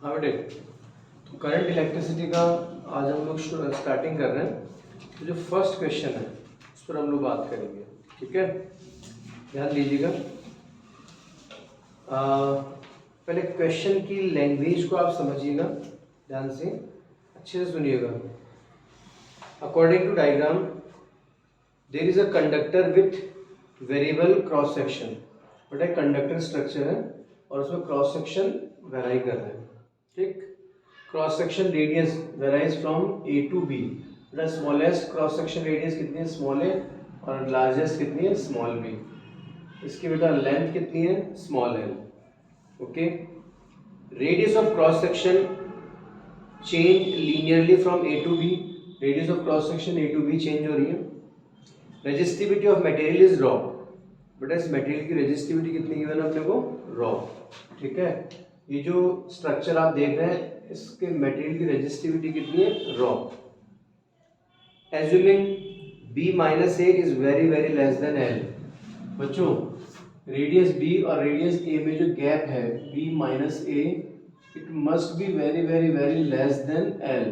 हाँ बेटे, तो करंट इलेक्ट्रिसिटी का आज हम लोग स्टार्टिंग कर रहे हैं। तो जो फर्स्ट क्वेश्चन है उस पर हम लोग बात करेंगे, ठीक है। ध्यान दीजिएगा। पहले क्वेश्चन की लैंग्वेज को आप समझिएगा, ध्यान से अच्छे से सुनिएगा। According to diagram there is a conductor with variable cross section. But एक कंडक्टर स्ट्रक्चर है और उसमें क्रॉस सेक्शन वेराई कर रहा है, ठीक। Cross section radius varies from A to B. बेटा स्मॉलेस्ट क्रॉस सेक्शन रेडियस कितनी है, स्मॉल ए, और लार्जेस्ट कितनी है, स्मॉल बी। इसकी बेटा लेंथ कितनी है, small L. Okay, radius of cross section change linearly from A to B. Radius of cross section A to B change हो रही है। Resistivity of material is rho. बेटा इस मटेरियल की रेजिस्टिविटी कितनी गिवन है अपने को, रॉ, ठीक है। ये जो स्ट्रक्चर आप देख रहे हैं इसके मटेरियल की रेजिस्टिविटी कितनी है, raw. Assuming b minus a is very very less than L. बच्चों रेडियस b और रेडियस a में जो गैप है b minus A, it must be very very very less than L.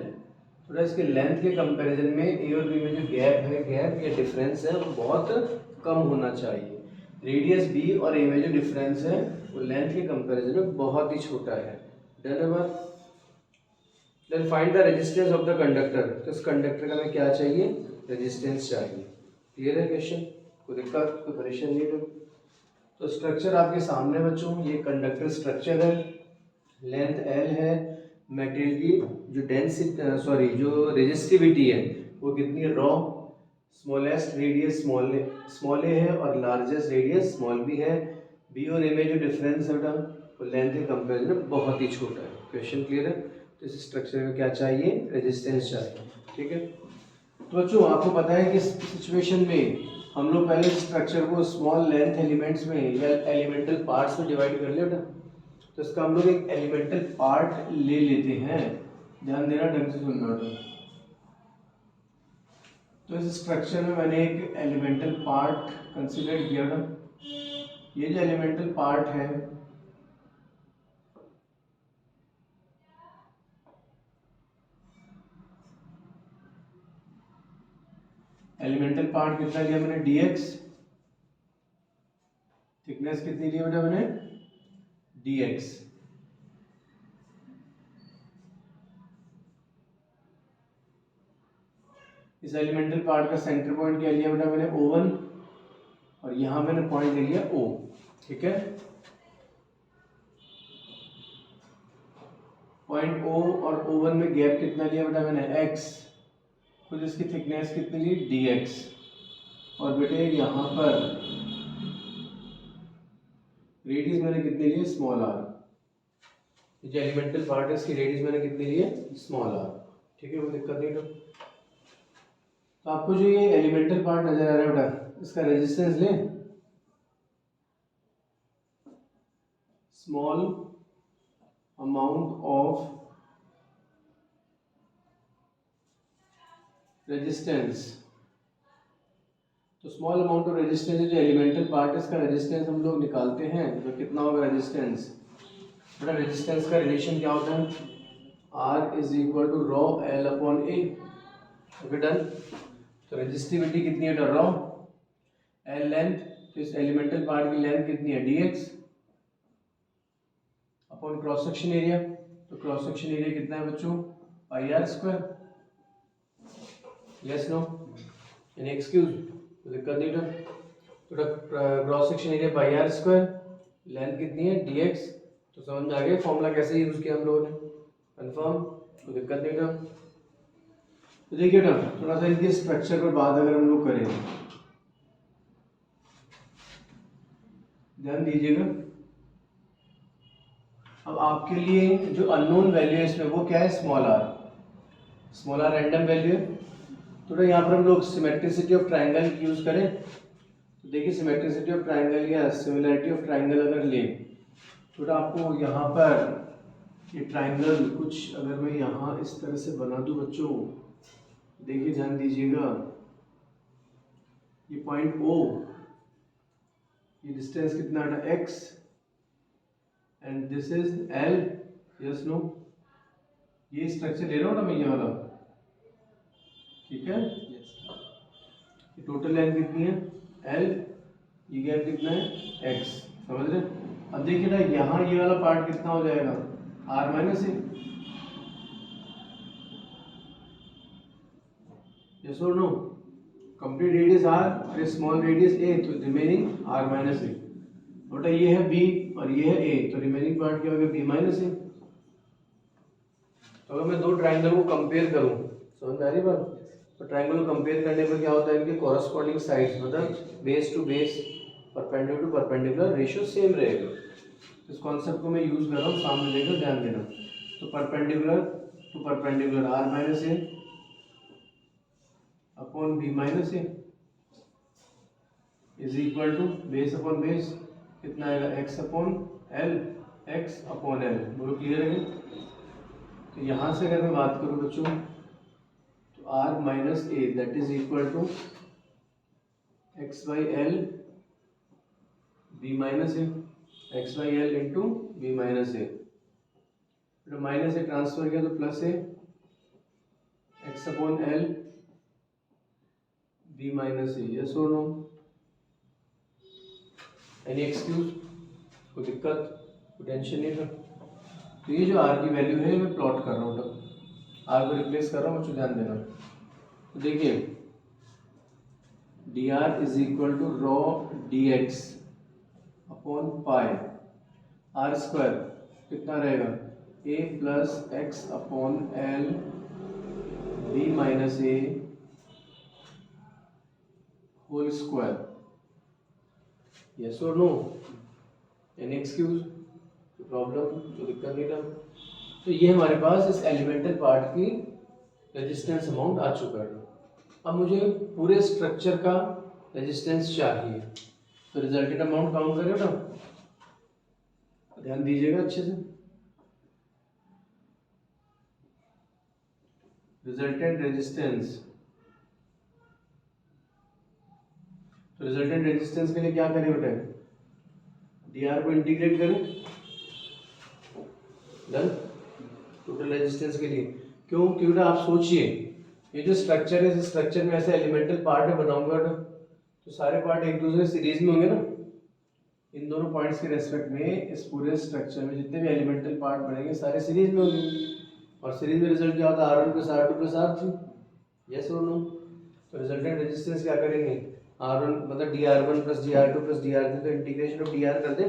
थोड़ा इसके लेंथ के कंपैरिजन में a और b में जो गैप है, गैप या डिफरेंस है, वो बहुत कम होना चाहिए। रेडियस b और a में जो डिफरेंस है वो लेंथ के कंपैरिजन में बहुत ही छोटा है। डन है बात। Then find the resistance of the conductor. तो इस कंडक्टर का हमें क्या चाहिए, रेजिस्टेंस चाहिए। क्लियर है क्वेश्चन, कोई दिक्कत कोई परेशानी नहीं है। तो स्ट्रक्चर आपके सामने बच्चों, ये कंडक्टर स्ट्रक्चर है, लेंथ एल है, मटेरियल की जो डेंसिटी जो रेजिस्टिविटी है वो कितनी है, रॉ। स्मॉलेस्ट रेडियस स्मॉल ए है और लार्जेस्ट रेडियस स्मॉल बी है। बी और ए में जो डिफरेंस है बेटा वो लेंथ के कंपेरिजन में बहुत ही छोटा है। क्वेश्चन क्लियर है। तो इस स्ट्रक्चर में क्या चाहिए, रेजिस्टेंस चाहिए, ठीक है। तो बच्चों आपको पता है कि इस सिचुएशन में हम लोग पहले स्ट्रक्चर को स्मॉल लेंथ एलिमेंट्स में या एलिमेंटल पार्ट्स में डिवाइड कर लिया बेटा। तो इसका हम लोग एक एलिमेंटल पार्ट ले लेते हैं। ध्यान देना, ढंग से सुनना बेटा। तो इस स्ट्रक्चर में मैंने एक एलिमेंटल पार्ट कंसीडर किया था। ये जो एलिमेंटल पार्ट है एलिमेंटल पार्ट कितना लिया मैंने, dx। थिकनेस कितनी ली बेटा मैंने, dx। इस एलिमेंटल पार्ट का सेंटर पॉइंट क्या लिया बेटा मैंने, O1, और यहां मैंने पॉइंट ले लिया O, ठीक है। पॉइंट O और O1 में गैप कितना लिया बेटा मैंने, x। खुद इसकी थिकनेस कितनी ली, dx। और बेटे यहां पर रेडियस मैंने कितनी ली, स्मॉल r। जो एलिमेंटल पार्ट है इसकी रेडियस मैंने कितनी ली है, स्मॉल r, ठीक है, कोई दिक्कत नहीं। तो आपको जो ये एलिमेंटल पार्ट नजर आ रहा है बेटा, इसका रेजिस्टेंस लें, स्मॉल अमाउंट ऑफ रेजिस्टेंस। तो स्मॉल अमाउंट ऑफ रेजिस्टेंस जो एलिमेंटल पार्ट है इसका रेजिस्टेंस हम लोग निकालते हैं, तो कितना होगा रेजिस्टेंस। बेटा रेजिस्टेंस का रिलेशन क्या होता है, R is equal to rho L upon A. Okay done. तो रेजिस्टिविटी कितनी है, रॉ एल लेंथ, तो इस एलिमेंटल पार्ट की लेंथ कितनी है, dx upon cross section area. तो क्रॉस सेक्शन एरिया कितना है बच्चों, pi r square. Yes no, any excuse, दिक्कत नहीं था। तो cross section area pi r square, length कितनी है, dx। तो समझ में आ गया फॉर्मूला कैसे यूज किया हम लोगों ने, कंफर्म, तो दिक्कत नहीं था। तो देखिए ना थोड़ा सा इनके स्ट्रक्चर पर बात अगर हम लोग करें, ध्यान दीजिएगा। अब आपके लिए जो अननोन वैल्यू है इसमें वो क्या है, small R. Small R random value है। तो यहाँ पर हम लोग सिमेट्रिसिटी ऑफ ट्राइंगल यूज करें, तो देखिए सिमेट्रिसिटी ऑफ ट्राइंगल या सिमिलरिटी ऑफ ट्राइंगल अगर ले, तो आपको यहाँ पर ये ट्राइंगल कुछ अगर मैं यहाँ इस तरह से बना दूं बच्चों, देखिए ध्यान दीजिएगा, ये पॉइंट O, ये डिस्टेंस कितना है x, and this is L, yes no, ये स्ट्रक्चर ले रहा हूँ ना मैं, ये वाला, ठीक है। टोटल लेंथ कितनी है L, ये गैप कितना है X, समझ रहे। अब देखिए ना यहाँ ये वाला पार्ट कितना हो जाएगा R माइनस ए, यस और नो। कंप्लीट रेडियस R और स्मॉल रेडियस A, तो रिमेनिंग R माइनस ए, बेटा ये है B और ये है A, तो रिमेनिंग पार्ट क्या हो गया B माइनस ए। तो अगर मैं दो ट्राइंगल को कंपेयर करूं, समझ में आ रही बात, तो ट्राइंगल को कंपेयर करने पर क्या होता है, इनके कॉरस्पॉन्डिंग साइड्स मतलब base to base, perpendicular to perpendicular ratio same रहेगा। इस कॉन्सेप्ट को मैं यूज कर रहा हूँ, सामने देखकर ध्यान देना। तो perpendicular to perpendicular R minus a upon B minus a is equal to base upon base कितना आएगा x upon L, x upon L, वो क्लियर है। तो यहाँ से अगर मैं बात करूँ बच्चों, तो R minus A that is equal to x by L B minus A, x by L into B minus A, तो माइनस ए ट्रांसफर किया तो plus A x upon L B minus A, yes और no, any excuse, कोई दिक्कत, कोई tension नहीं था। तो ये जो आर की वैल्यू है मैं प्लॉट कर रहा हूँ, तो आर को रिप्लेस कर रहा हूँ, मुझे ध्यान देना। तो देखिए D R is equal to rho D x upon pi r square कितना रहेगा A plus x upon L B minus A whole square, yes और नो, एनी एक्सक्यूज, प्रॉब्लम, तो दिक्कत नहीं था। तो ये हमारे पास इस एलिमेंटल पार्ट की रेजिस्टेंस अमाउंट आ चुका है। अब मुझे पूरे स्ट्रक्चर का रेजिस्टेंस चाहिए, तो रिजल्टेंट अमाउंट काउंट करें ना, ध्यान दीजिएगा अच्छे से। रिजल्टेंट रेजिस्टेंस, तो रिजल्टेंट रेजिस्टेंस के लिए क्या करें बेटा, डी आर को इंटीग्रेट करें, डन। टोटल रेजिस्टेंस के लिए क्यों, क्योंकि आप सोचिए ये जो स्ट्रक्चर है, इस स्ट्रक्चर में ऐसे एलिमेंटल पार्ट है बनाऊंगा ना, तो सारे पार्ट एक दूसरे सीरीज में होंगे ना, इन दोनों पॉइंट्स के रेस्पेक्ट में इस पूरे स्ट्रक्चर में जितने भी एलिमेंटल पार्ट बनेंगे सारे सीरीज में होंगे, और सीरीज में रिजल्ट क्या होता है R1 plus R2 plus R3, yes और नो। तो रिजल्टेंट रेजिस्टेंस क्या करेंगे, R1 मतलब DR1 plus DR2 plus DR3, तो इंटीग्रेशन ऑफ DR कर दें,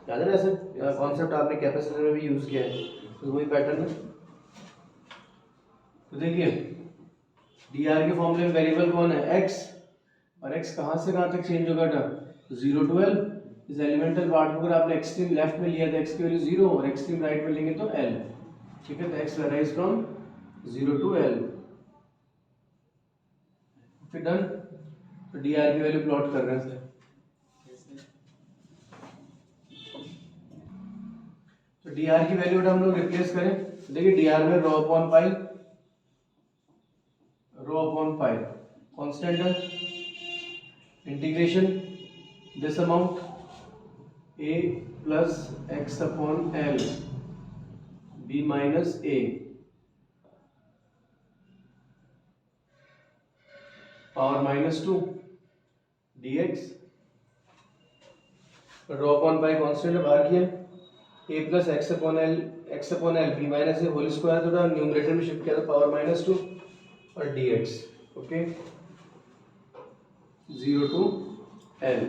याद है ना, ऐसे कॉन्सेप्ट आपने कैपेसिटर में भी यूज किया है, तो वही पैटर्न है। तो देखिए DR के फॉर्मूले में वेरिएबल कौन है x, और x कहाँ से कहाँ तक चेंज होगा था, 0 to L। इस एलिमेंटल पार्ट को अगर आपने एक्सट्रीम लेफ्ट में लिया तो x की वैल्यू 0 और एक्सट्रीम राइट में लेंगे तो L, ठीक है। तो x varies from 0 to L, फिर डन। तो DR की वैल्यू प्लॉट कर रहे हैं सर, तो DR की वैल्यू हम लोग रिप्लेस करें, देखिए DR में rho upon pi, rho upon pi constant है, integration this amount a plus x upon L b minus a power minus 2 dx, rho upon pi constant है, बाहर किया a plus x upon L B minus A whole square, थोड़ा numerator में shift किया तो power minus 2 और dx, okay 0 to L,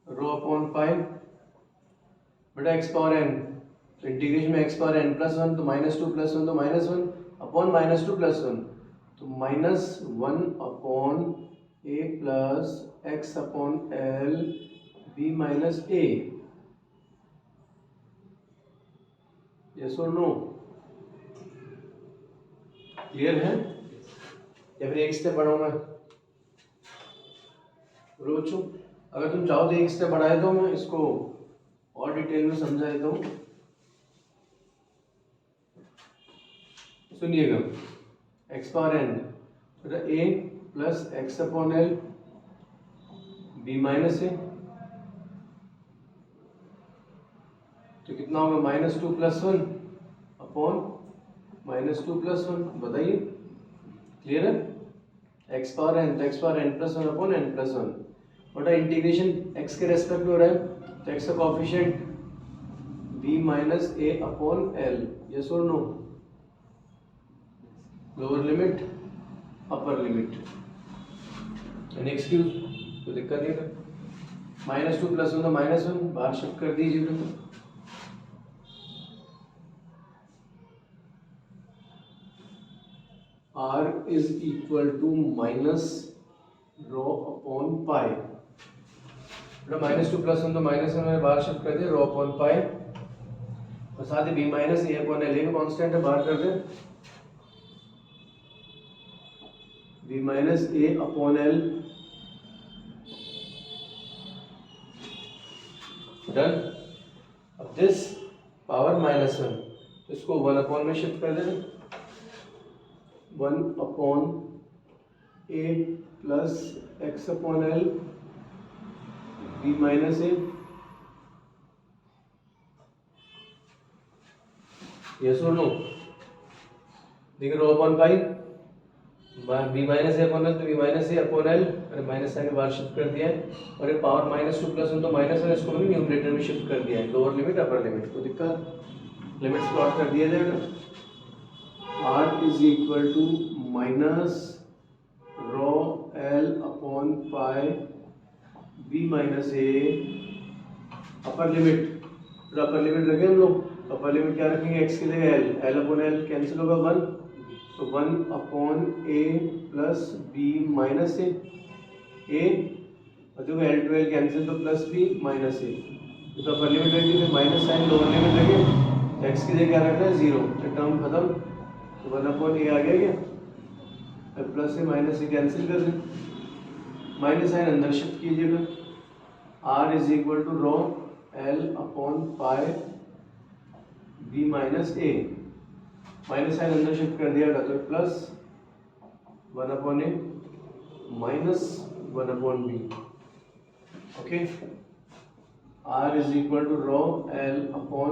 rho upon pi बेटा x power N, तो इंटीग्रेशन में एक्स पावर एन प्लस 1 तो माइनस 2 प्लस 1 तो माइनस 1 अपॉन माइनस 2 प्लस 1, तो minus 1 upon A plus x upon L B minus A, yes और no, clear है। या फिर एक स्टेप बढ़ाऊं मैं, बोलो बच्चों, अगर तुम चाहो तो एक स्टेप बढ़ाए तो मैं इसको और डिटेल में समझा देता हूँ, सुनिएगा। X power N A plus x upon L B minus A, तो कितना होगा -2 + 1 अपॉन -2 + 1, बताइए क्लियर है। x पावर n तो x power n + 1 upon n + 1, बटा इंटीग्रेशन x के रेस्पेक्ट में हो रहा है तो x का coefficient b - a upon l, yes और no, lower limit upper limit, next Q कोई दिक्कत नहीं है। -2 + 1 तो -1 बाहर शिफ्ट कर दीजिए तो r is equal to -rho upon pi, -2 + 1 तो -1 मैंने बाहर शिफ्ट कर दिया, rho अपॉन पाई, और साथ ही b - a अपॉन l भी कांस्टेंट है, बाहर कर दें, b - a upon l, done. अब दिस पावर -1 तो इसको 1 अपॉन में शिफ्ट कर दें, 1 upon a plus x upon l b - a, yes और नो, देखिए रो upon pi, b - a upon l तो b - a अपॉन l, मैंने माइनस साइन के बाहर शिफ्ट कर दिया है, और ये पावर -2 + 1 तो -1, इसको भी न्यूमरेटर में शिफ्ट कर दिया है, लोअर लिमिट अपर लिमिट, तो दिक्कत लिमिट्स प्लॉट कर दिया जाएगा, r is equal to -rho l upon pi b - a upper limit, तो अपर लिमिट रखें हम लोग, अपर लिमिट क्या रखेंगे, x की जगह l अपॉन l कैंसिल होगा 1, तो 1 upon a plus b minus a, और देखो l टू l कैंसिल तो प्लस b माइनस a, तो अपर लिमिट रखी फिर माइनस साइन, लोअर लिमिट रखे तो x की जगह क्या रखना है 0, तो टर्म खत्म, तो 1 अपॉन a आ गया क्या, अब प्लस से माइनस से कैंसिल कर दें, माइनस साइन अंदर शिफ्ट कीजिएगा, r is equal to rho l upon pi b minus a, minus sign अंदर शिफ्ट कर दिया तो plus 1 upon a minus 1 upon b, okay. r is equal to rho l upon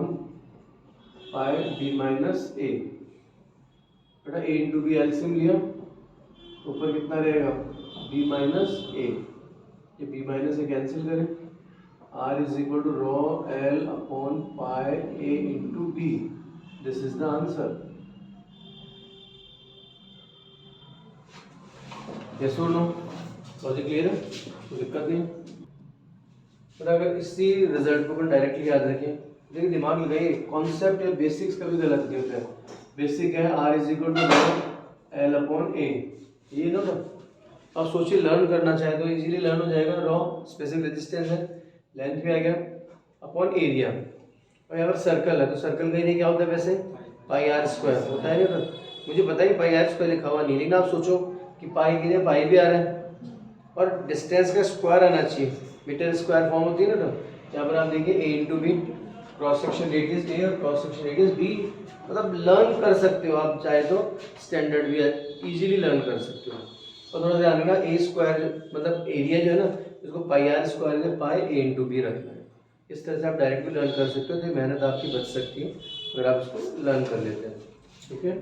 pi b minus a, बेटा a into b LCM लिया, ऊपर कितना रहेगा b minus a, ये b माइनस a कैंसिल करें, r is equal to rho l upon pi a into b, this is the answer, yes और no, logic clear है, कोई दिक्कत नहीं। पर अगर इसी रिजल्ट को डायरेक्टली याद रखें, देखिए दिमाग लगाइए, कॉन्सेप्ट या बेसिक्स का भी गलत नहीं होता है, बेसिक है r is equal to l upon a, ये ना, अब सोचिए लर्न करना चाहे तो इजीली लर्न हो जाएगा, रॉ स्पेसिफिक रेजिस्टेंस है, लेंथ भी आ गया अपॉन एरिया, और अगर सर्कल है तो सर्कल का एरिया क्या होता है वैसे पाई r स्क्वायर होता है ना, तो मुझे पता है पाई r स्क्वायर लिखा हुआ नहीं, लेकिन आप सोचो कि पाई की जगह पाई भी आ रहा है और डिस्टेंस का स्क्वायर आना चाहिए, मीटर स्क्वायर फॉर्म होती है ना, तो यहाँ पर आप देखिए a into b, cross section radius a और क्रॉस सेक्शन रेडियस b, मतलब लर्न कर सकते हो आप चाहे तो, स्टैंडर्ड भी है, इजीली लर्न कर सकते हो, और थोड़ा ध्यान रखना a स्क्वायर मतलब एरिया जो है ना, इसको पाई r स्क्वायर में पाई a इंटू बी रखना है, इस तरह से आप डायरेक्ट भी लर्न कर सकते हो, तो मेहनत आपकी बच सकती है अगर आप इसको लर्न कर लेते हैं, ठीक है।